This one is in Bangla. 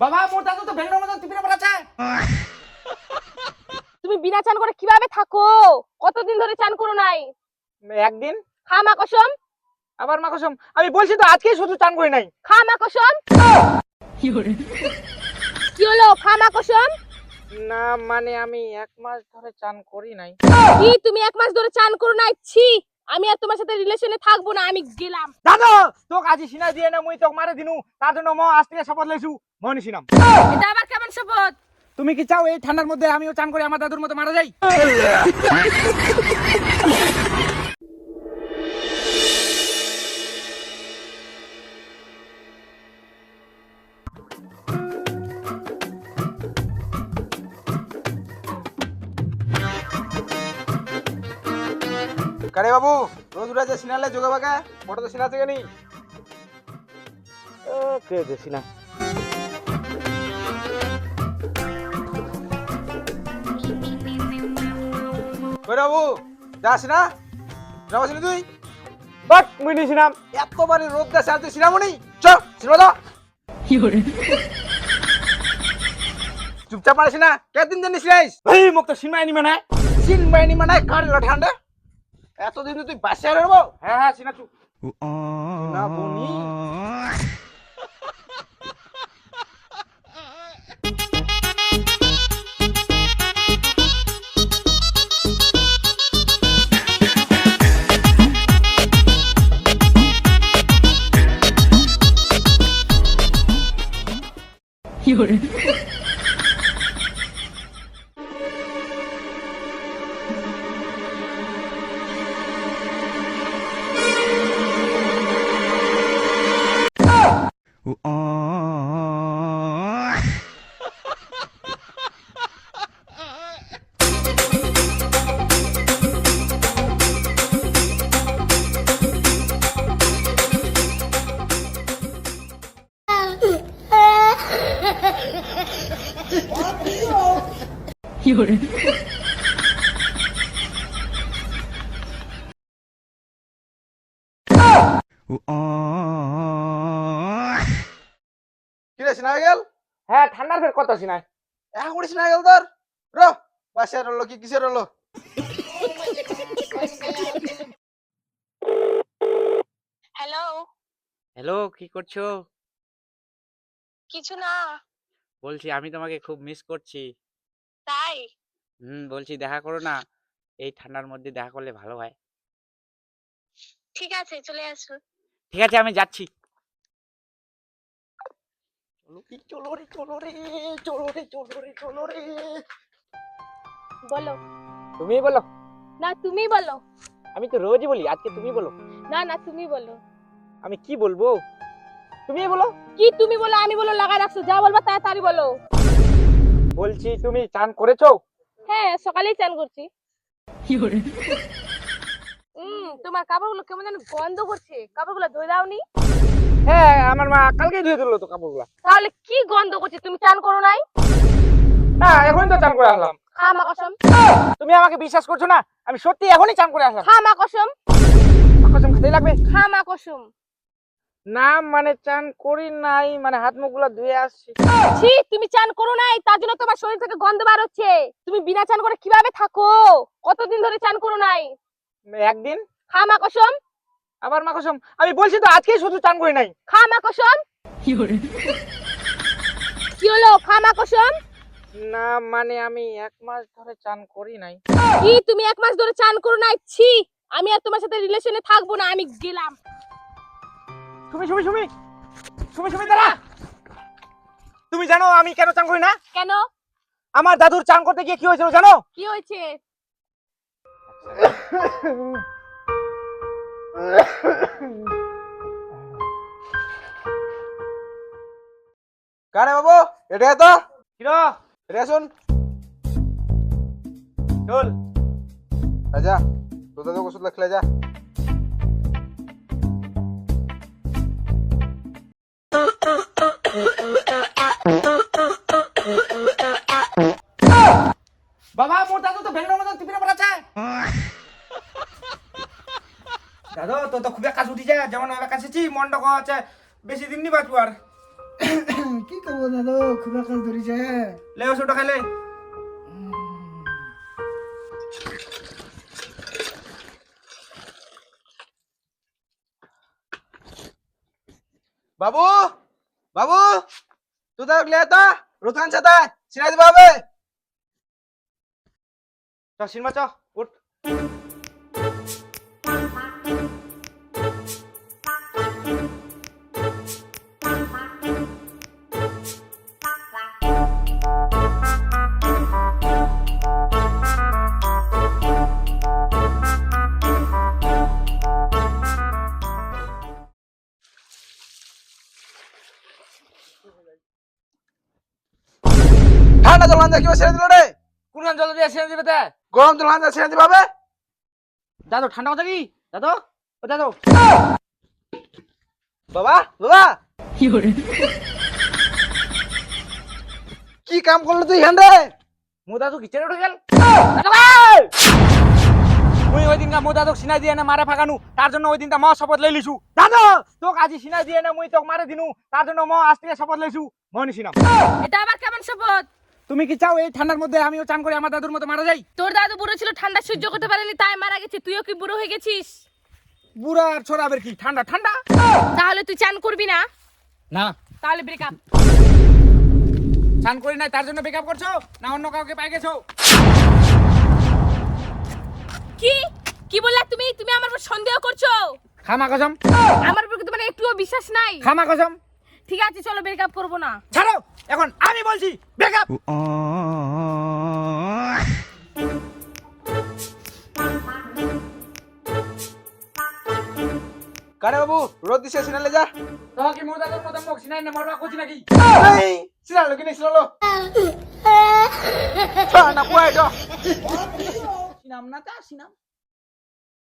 বাবা মোর দাদু তো ভেন্ডর মতন টিপিনে পড়াচ্ছে। তুমি বিনা চান করে কিভাবে থাকো? কতদিন ধরে চান করো নাই? একদিন খামা কসম, আবার মা কসম, আমি বলছি তো আজকেই শুধু চান করি নাই। খামা কসম। কি হলো খামা কসম? না মানে আমি 1 মাস ধরে চান করি নাই। কি তুমি 1 মাস ধরে চান করো নাই? ছি, আমি আর তোমার সাথে রিলেশনে থাকবো না, আমি গেলাম। দাদু তোকে আজি সিনা দিয়ে না মুই তোকে মারে দিনু, তার জন্য মো আজ থেকে শপথ লইছু মনি সিনাম। এটা আবার কেমন শপথ? তুমি কি চাও এই ঠান্ডার মধ্যে আমিও চান করে আমার দাদুর মতো মারা যাই? কারে বাবু রোজ উড়া সিনালে যোগা বাগা ফটো তো সিনা থেকে নি কে দেখছি না। কই রে বাবু যাস না যাবো সিনা তুই বাট মুই নিছিলাম। এতবারে রোদ দা সাথে সিনামনি চ সিনা দাও চুপচাপ মারিস না কতদিন দিন নিছিস এই মুখ তো সিনমাই নিবে না। সিনবাইনি মানে কার ঠান্ডা এতদিন তুই বাসে আর রবো হ্যাঁ হ্যাঁ সিনা চু। না বনি কি রে সিনা হয়ে গেল হ্যাঁ ঠান্ডার ফের কত সিনাই। এখন করে সিনা গেল তোর র বাসে আর রলো কি কিসের রলো হ্যালো, হ্যালো, কি করছো? কিছু না। বলছি আমি তোমাকে খুব মিস করছি। তাই? বলছি দেখা করো না। এই ঠান্ডার মধ্যে দেখা করলে ভালো হয়। ঠিক আছে, চলে আসো। ঠিক আছে, আমি যাচ্ছি। চলো রে চলো রে চলো রে চলো রে চলো রে। বলো। তুমি বলো। না তুমি বলো। আমি তো রোজই বলি, আজকে তুমি বলো। না না তুমি বলো। আমি কি বলবো? তুমি বলো। কি তুমি বলো আমি বলো লাগাই রাখছো, যা বলবা তাড়াতাড়ি বলো। বলছি তুমি চান করেছো? হ্যাঁ সকালেই চান করছি। তোমার কাপড়গুলো কেমন যেন গন্ধ করছে, কাপড়গুলো ধুয়ে দাওনি? হ্যাঁ আমার মা কালকেই ধুয়ে দিল তো কাপড়গুলা। তাহলে কি গন্ধ করছে? তুমি চান করো নাই? না এখন তো চান করে আসলাম। খামা কসম, তুমি আমাকে বিশ্বাস করছো না? আমি সত্যি এখনই চান করে আসলাম। খামা কসম, কসম খেতেই লাগবে। খামা কসম। না মানে চান করি নাই, মানে হাত মুখগুলো ধুয়ে আসছি। ছি, তুমি চান করো নাই তার জন্য তোমার শরীর থেকে গন্ধ বার হচ্ছে। তুমি বিনা চান করে কিভাবে থাকো? কতদিন ধরে চান করো নাই? একদিন খামা কসম, আবার মা কসম, আমি বলছি তো আজকেই শুধু চান করি নাই। খামা কসম। কি হলো খামা কসম? না মানে আমি 1 মাস ধরে চান করি নাই। কি তুমি 1 মাস ধরে চান করো নাই? ছি, আমি আর তোমার সাথে রিলেশনে থাকবো না, আমি গেলাম। সুমি সুমি সুমি সুমি সুমি দাঁড়া। তুমি জানো আমি কেন চান করি না? কেন? আমার দাদুর চান করতে গিয়ে কি হয়েছিল জানো? কি হয়েছে? কারে বাবু এটা তো কিরো এটা শুন চল। যা তোর দাদু ওষুধ লিখলে যা বাবা মোর দাদু তো ভেন্ডর মতন টিপিনে পড়াচ্ছে। দাদু তো তো খুব কাজ উঠি যায়, যেমন কাছেছি মনটা আছে বেশি দিন নি বাঁচবো আর। কি করবো দাদু, খুব কাজ ধরেছে। লে ওষুধটা খাইলে। বাবু বাবু তুই তো লে তা রোতান সাথে সিনাই দিবা হবে। চ সিনেমা চ উঠ। ঠান্ডা জল আনতে কিবা ছেড়ে দিল রে। কোন জল দিয়ে সিনে দিবে তে? গরম জল আনতে ছেড়ে দিবা হবে। দাদু ঠান্ডা কথা কি? দাদু ও দাদু। বাবা বাবা কি কাম করলি তুই হ্যান্ডে? মো দাদু কি চেড়ে উঠে গেল? মুই ওই দিনকা মো দাদুক সিনাই দিয়ে না মারে ফাঁকানু, তার জন্য ওই দিনটা মা শপথ লই লিছু। দাদু তোক আজি সিনাই দিয়ে না মুই তোক মারে দিনু, তার জন্য মা আজ থেকে শপথ লইছু। মনি সিনাম। এটা আবার কেমন শপথ? তুমি কি চাও এই ঠান্ডার মধ্যে আমিও চান করে আমার দাদুর মতো মারা যাই? তোর দাদু বুড়ো ছিল, ঠান্ডা সহ্য করতে পারেনি, তাই মারা গেছে। তুইও কি বুড়ো হয়ে গেছিস? বুড়া আর ছোড়াবের কি ঠান্ডা ঠান্ডা? তাহলে তুই চান করবি না? না তাহলে ব্রেকআপ। চান করি নাই তার জন্য বেকআপ করছো না অন্য কাউকে পাই গেছো? কি কি বললা তুমি? তুমি আমার উপর সন্দেহ করছো? খামা কসম, আমার উপর কি তোমার একটুও বিশ্বাস নাই? খামা কসম। ঠিক আছে চলো ব্রেকআপ করব না। ছাড়ো, এখন আমি বলছি বেকআপ। কারে বাবু রোদ দিছে সিনালে যা। তো কি মো দাদুর মতো মুখ সিনাই না মারবা খুঁজি নাকি? এই সিনালো কি সিনালো না পুয়াই তো সিনাম না তা সিনাম।